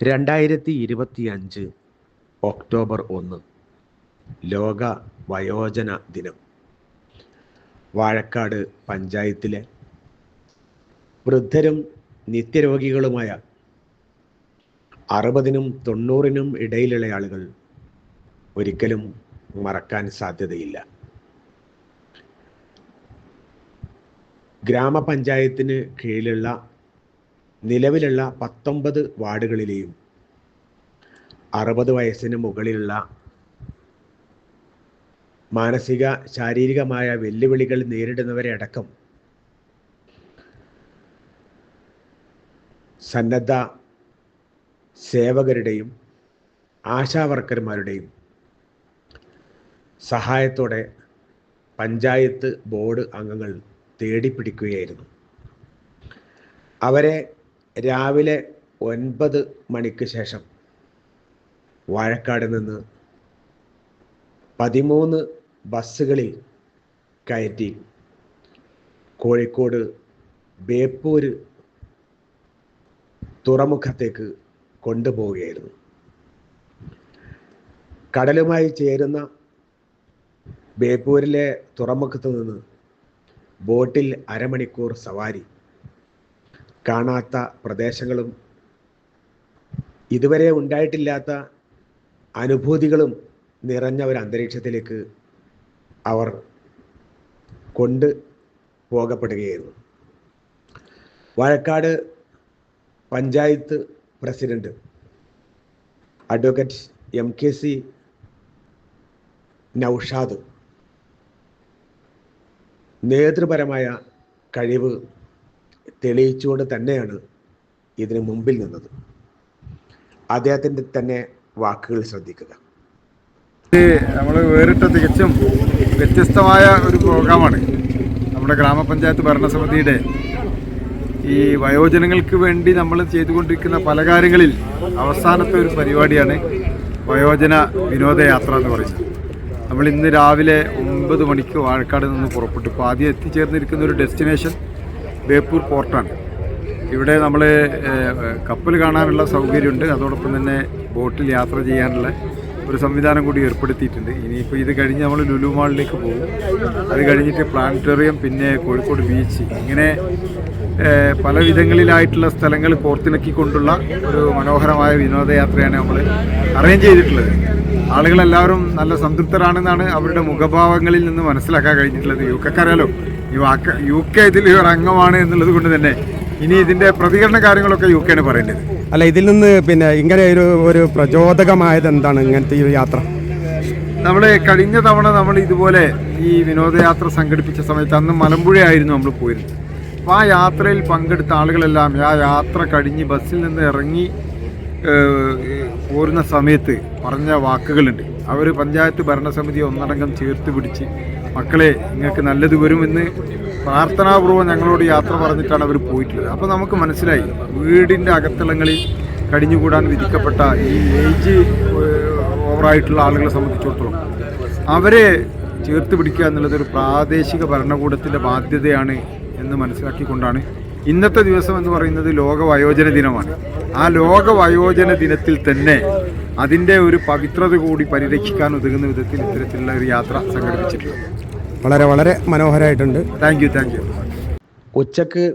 2025 October 1 ലോക വയോജന ദിനം. വാഴക്കാട് പഞ്ചായത്തിലെ വൃദ്ധരും നിത്യരോഗികളുമായ 60നും 90നും ഇടയിലുള്ള ആളുകൾ ഒരിക്കലും മറക്കാൻ സാധ്യതയില്ല. ഗ്രാമപഞ്ചായത്തിന് കീഴിലുള്ള നിലവിലുള്ള 19 വാർഡുകളിലെയും 60 വയസ്സിന് മുകളിലുള്ള മാനസിക ശാരീരികമായ വെല്ലുവിളികൾ നേരിടുന്നവരെ അടക്കം സന്നദ്ധ സേവകരുടെയും ആശാവർക്കർമാരുടെയും സഹായത്തോടെ പഞ്ചായത്ത് ബോർഡ് അംഗങ്ങൾ തേടിപ്പിടിക്കുകയായിരുന്നു. അവരെ രാവിലെ 9 മണിക്ക് ശേഷം വാഴക്കാട് നിന്ന് 13 ബസ്സുകളിൽ കയറ്റി കോഴിക്കോട് ബേപ്പൂര് തുറമുഖത്തേക്ക് കൊണ്ടുപോവുകയായിരുന്നു. കടലുമായി ചേരുന്ന ബേപ്പൂരിലെ തുറമുഖത്ത് നിന്ന് ബോട്ടിൽ അരമണിക്കൂർ സവാരി, കാണാത്ത പ്രദേശങ്ങളും ഇതുവരെ ഉണ്ടായിട്ടില്ലാത്ത അനുഭൂതികളും നിറഞ്ഞ ഒരു അന്തരീക്ഷത്തിലേക്ക് അവർ കൊണ്ട് പോകപ്പെടുകയായിരുന്നു. Vazhakkad panchayat president advocate MKC Naushad നേതൃപരമായ കഴിവ് തെളിയിച്ചുകൊണ്ട് തന്നെയാണ് ഇതിന് മുമ്പിൽ നിന്നത്. അദ്ദേഹത്തിൻ്റെ തന്നെ വാക്കുകൾ ശ്രദ്ധിക്കുക. നമ്മൾ വേറിട്ട തികച്ചും വ്യത്യസ്തമായ ഒരു പ്രോഗ്രാമാണ് നമ്മുടെ ഗ്രാമപഞ്ചായത്ത് ഭരണസമിതിയുടെ. ഈ വയോജനങ്ങൾക്ക് വേണ്ടി നമ്മൾ ചെയ്തുകൊണ്ടിരിക്കുന്ന പല കാര്യങ്ങളിൽ അവസാനത്തെ ഒരു പരിപാടിയാണ് വയോജന വിനോദയാത്ര എന്ന് പറയുന്നത്. നമ്മൾ ഇന്ന് രാവിലെ 9 മണിക്ക് വാഴക്കാട് നിന്ന് പുറപ്പെട്ടു. ഇപ്പോൾ ആദ്യം എത്തിച്ചേർന്നിരിക്കുന്ന ഒരു ഡെസ്റ്റിനേഷൻ ബേപ്പൂർ പോർട്ടാണ്. ഇവിടെ നമ്മൾ കപ്പൽ കാണാനുള്ള സൗകര്യമുണ്ട്. അതോടൊപ്പം തന്നെ ബോട്ടിൽ യാത്ര ചെയ്യാനുള്ള ഒരു സംവിധാനം കൂടി ഏർപ്പെടുത്തിയിട്ടുണ്ട്. ഇനിയിപ്പോൾ ഇത് കഴിഞ്ഞ് നമ്മൾ ലുലു മാളിലേക്ക് പോകും. അത് കഴിഞ്ഞിട്ട് പ്ലാനറ്റോറിയം, പിന്നെ കോഴിക്കോട് ബീച്ച്, ഇങ്ങനെ പല വിധങ്ങളിലായിട്ടുള്ള സ്ഥലങ്ങൾ കോർത്തിണക്കിക്കൊണ്ടുള്ള ഒരു മനോഹരമായ വിനോദയാത്രയാണ് നമ്മൾ അറേഞ്ച് ചെയ്തിട്ടുള്ളത്. ആളുകളെല്ലാവരും നല്ല സംതൃപ്തരാണെന്നാണ് അവരുടെ മുഖഭാവങ്ങളിൽ നിന്ന് മനസ്സിലാക്കാൻ കഴിഞ്ഞിട്ടുള്ളത്. യുക്കെക്കറിയാലോ, UK ഇതിൽ ഒരു അംഗമാണ് എന്നുള്ളത് കൊണ്ട് തന്നെ ഇനി ഇതിൻ്റെ പ്രതികരണ കാര്യങ്ങളൊക്കെ UK പറയേണ്ടത്. അല്ല, ഇതിൽ നിന്ന് പിന്നെ ഇങ്ങനെ ഒരു പ്രചോദകമായത് എന്താണ് ഇങ്ങനത്തെ ഈ യാത്ര? നമ്മൾ കഴിഞ്ഞ തവണ നമ്മൾ ഇതുപോലെ ഈ വിനോദയാത്ര സംഘടിപ്പിച്ച സമയത്ത് അന്ന് മലമ്പുഴയായിരുന്നു നമ്മൾ പോയിരുന്നത്. അപ്പോൾ ആ യാത്രയിൽ പങ്കെടുത്ത ആളുകളെല്ലാം ആ യാത്ര കഴിഞ്ഞ് ബസ്സിൽ നിന്ന് ഇറങ്ങി പോരുന്ന സമയത്ത് പറഞ്ഞ വാക്കുകളുണ്ട്. അവർ പഞ്ചായത്ത് ഭരണസമിതി ഒന്നടങ്കം ചേർത്ത് പിടിച്ച്, മക്കളെ നിങ്ങൾക്ക് നല്ലത് വരുമെന്ന് പ്രാർത്ഥനാപൂർവ്വം ഞങ്ങളോട് യാത്ര പറഞ്ഞിട്ടാണ് അവർ പോയിട്ടുള്ളത്. അപ്പോൾ നമുക്ക് മനസ്സിലായി, വീടിൻ്റെ അകത്തളങ്ങളിൽ കഴിഞ്ഞുകൂടാൻ വിധിക്കപ്പെട്ട ഈ ഏജ് ഓവറായിട്ടുള്ള ആളുകളെ സംബന്ധിച്ചിടത്തോളം അവരെ ചേർത്ത് പിടിക്കുക എന്നുള്ളത് ഒരു പ്രാദേശിക ഭരണകൂടത്തിൻ്റെ ബാധ്യതയാണ് എന്ന് മനസ്സിലാക്കിക്കൊണ്ടാണ് ഇന്നത്തെ ദിവസം എന്ന് പറയുന്നത് ലോക വയോജന ദിനമാണ്. ആ ലോക വയോജന ദിനത്തിൽ തന്നെ അതിൻ്റെ ഒരു പവിത്രത കൂടി പരിരക്ഷിക്കാൻ ഉതകുന്ന വിധത്തിൽ ഇത്തരത്തിലുള്ള ഒരു യാത്ര സംഘടിപ്പിച്ചിട്ടുണ്ട്. വളരെ വളരെ മനോഹരമായിട്ടുണ്ട്. Thank you. ഉച്ചക്ക്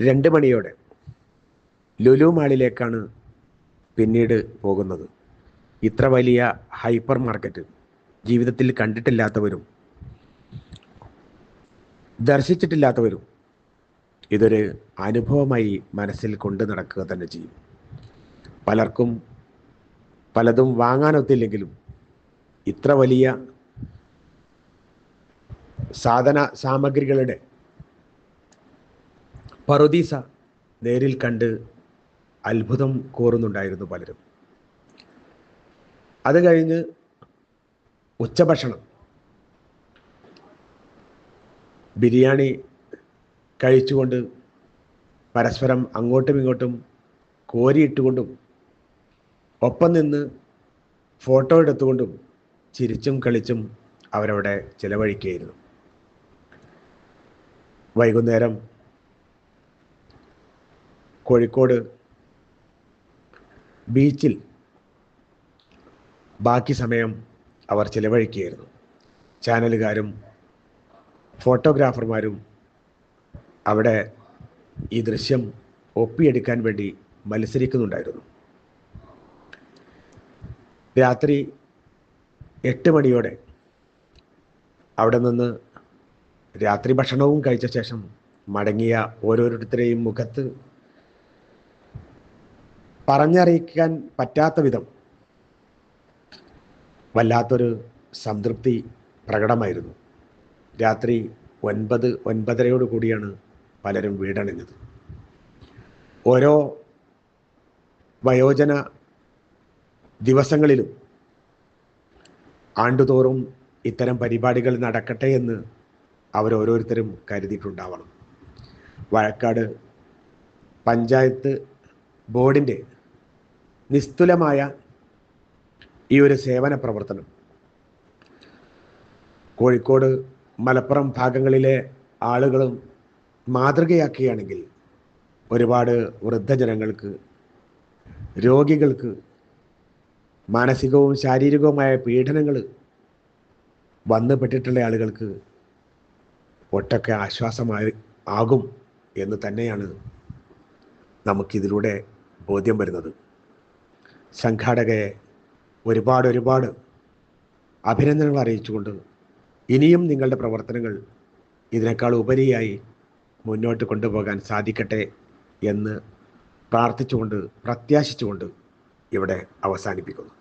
2 മണിയോടെ ലുലു മാളിലേക്കാണ് പിന്നീട് പോകുന്നത്. ഇത്ര വലിയ ഹൈപ്പർ മാർക്കറ്റ് ജീവിതത്തിൽ കണ്ടിട്ടില്ലാത്തവരും ദർശിച്ചിട്ടില്ലാത്തവരും ഇതൊരു അനുഭവമായി മനസ്സിൽ കൊണ്ടു നടക്കുക തന്നെ ചെയ്യും. പലർക്കും പലതും വാങ്ങാനൊത്തില്ലെങ്കിലും ഇത്ര വലിയ സാധന സാമഗ്രികളുടെ പറുദീസ നേരിൽ കണ്ട് അത്ഭുതം കോറുന്നുണ്ടായിരുന്നു പലരും. അത് കഴിഞ്ഞ് ഉച്ചഭക്ഷണം, ബിരിയാണി കഴിച്ചുകൊണ്ട് പരസ്പരം അങ്ങോട്ടും ഇങ്ങോട്ടും കോരിയിട്ടുകൊണ്ടും ഒപ്പം നിന്ന് ഫോട്ടോ എടുത്തുകൊണ്ടും ചിരിച്ചും കളിച്ചും അവരവിടെ ചിലവഴിക്കുകയായിരുന്നു. വൈകുന്നേരം കോഴിക്കോട് ബീച്ചിൽ ബാക്കി സമയം അവർ ചിലവഴിക്കുകയായിരുന്നു. ചാനലുകാരും ഫോട്ടോഗ്രാഫർമാരും അവിടെ ഈ ദൃശ്യം ഒപ്പിയെടുക്കാൻ വേണ്ടി മത്സരിക്കുന്നുണ്ടായിരുന്നു. രാത്രി 8 മണിയോടെ അവിടെ നിന്ന് രാത്രി ഭക്ഷണവും കഴിച്ച ശേഷം മടങ്ങിയ ഓരോരുത്തരെയും മുഖത്ത് പറഞ്ഞറിയിക്കാൻ പറ്റാത്ത വിധം വല്ലാത്തൊരു സംതൃപ്തി പ്രകടമായിരുന്നു. രാത്രി 9-9:30 കൂടിയാണ് പലരും വീടണിഞ്ഞത്. ഓരോ വയോജന ദിവസങ്ങളിലും ആണ്ടുതോറും ഇത്തരം പരിപാടികൾ നടക്കട്ടെ എന്ന് അവരോരോരുത്തരും കരുതിയിട്ടുണ്ടാവണം. വാഴക്കാട് പഞ്ചായത്ത് ബോർഡിൻ്റെ നിസ്തുലമായ ഈ ഒരു സേവന പ്രവർത്തനം കോഴിക്കോട് മലപ്പുറം ഭാഗങ്ങളിലെ ആളുകളും മാതൃകയാക്കുകയാണെങ്കിൽ ഒരുപാട് വൃദ്ധജനങ്ങൾക്ക്, രോഗികൾക്ക്, മാനസികവും ശാരീരികവുമായ പീഡനങ്ങൾ വന്നുപെട്ടിട്ടുള്ള ആളുകൾക്ക് ഒട്ടൊക്കെ ആശ്വാസമായി ആകും എന്ന് തന്നെയാണ് നമുക്കിതിലൂടെ ബോധ്യം വരുന്നത്. സംഘാടകരെ ഒരുപാട് അഭിനന്ദനങ്ങൾ അറിയിച്ചുകൊണ്ട് ഇനിയും നിങ്ങളുടെ പ്രവർത്തനങ്ങൾ ഇതിനേക്കാൾ ഉപരിയായി മുന്നോട്ട് കൊണ്ടുപോകാൻ സാധിക്കട്ടെ എന്ന് പ്രാർത്ഥിച്ചുകൊണ്ട്, പ്രത്യാശിച്ചുകൊണ്ട് ഇവിടെ അവസാനിപ്പിക്കുന്നു.